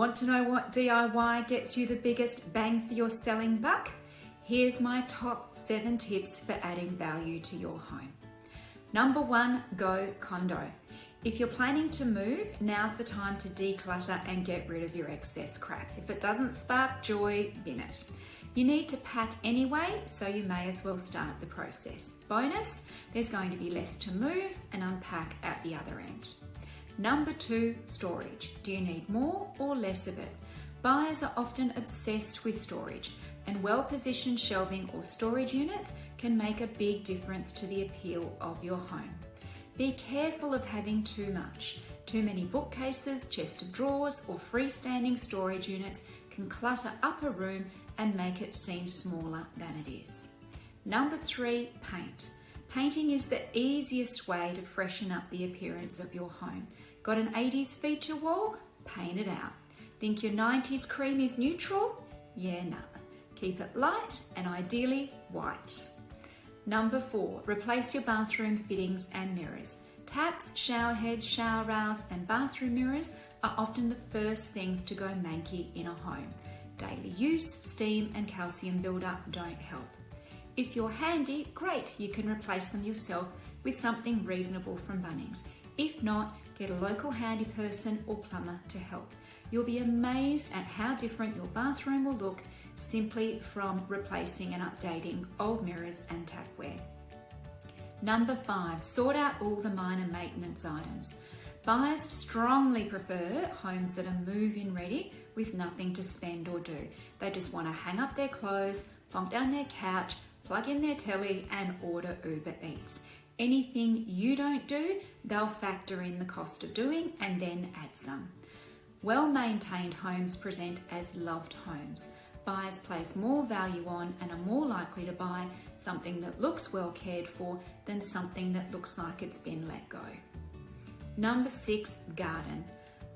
Want to know what DIY gets you the biggest bang for your selling buck? Here's my top 7 tips for adding value to your home. Number 1, go condo. If you're planning to move, now's the time to declutter and get rid of your excess crap. If it doesn't spark joy, bin it. You need to pack anyway, so you may as well start the process. Bonus, there's going to be less to move and unpack at the other end. Number 2, storage. Do you need more or less of it? Buyers are often obsessed with storage, and well-positioned shelving or storage units can make a big difference to the appeal of your home. Be careful of having too much. Too many bookcases, chest of drawers, or freestanding storage units can clutter up a room and make it seem smaller than it is. Number 3, paint. Painting is the easiest way to freshen up the appearance of your home. Got an 80s feature wall? Paint it out. Think your 90s cream is neutral? Yeah, nah. Keep it light and ideally white. Number 4, replace your bathroom fittings and mirrors. Taps, shower heads, shower rails and bathroom mirrors are often the first things to go manky in a home. Daily use, steam and calcium buildup don't help. If you're handy, great, you can replace them yourself with something reasonable from Bunnings. If not, get a local handy person or plumber to help. You'll be amazed at how different your bathroom will look simply from replacing and updating old mirrors and tapware. Number 5, sort out all the minor maintenance items. Buyers strongly prefer homes that are move-in ready with nothing to spend or do. They just want to hang up their clothes, plonk down their couch, plug in their telly and order Uber Eats. Anything you don't do, they'll factor in the cost of doing and then add some. Well-maintained homes present as loved homes. Buyers place more value on and are more likely to buy something that looks well cared for than something that looks like it's been let go. Number 6, garden.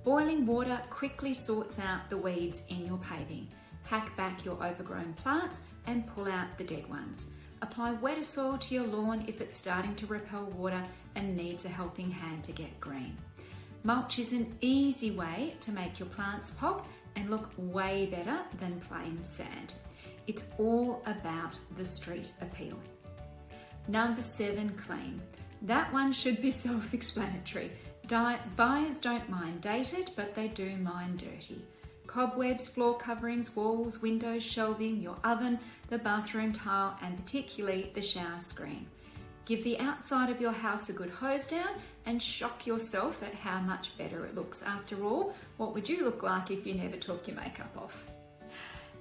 Boiling water quickly sorts out the weeds in your paving. Hack back your overgrown plants and pull out the dead ones. Apply wetter soil to your lawn if it's starting to repel water and needs a helping hand to get green. Mulch is an easy way to make your plants pop and look way better than plain sand. It's all about the street appeal. Number 7, clean. That one should be self-explanatory. Buyers don't mind dated, but they do mind dirty. Cobwebs, floor coverings, walls, windows, shelving, your oven, the bathroom tile, and particularly the shower screen. Give the outside of your house a good hose down and shock yourself at how much better it looks. After all, what would you look like if you never took your makeup off?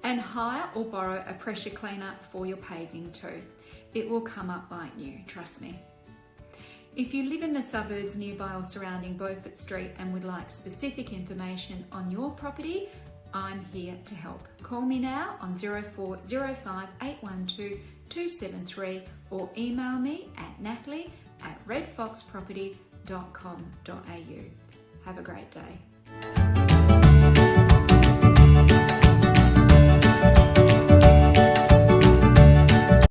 And hire or borrow a pressure cleaner for your paving too. It will come up like new, trust me. If you live in the suburbs nearby or surrounding Beaufort Street and would like specific information on your property, I'm here to help. Call me now on 0405 812 273 or email me at natalie@redfoxproperty.com.au. Have a great day.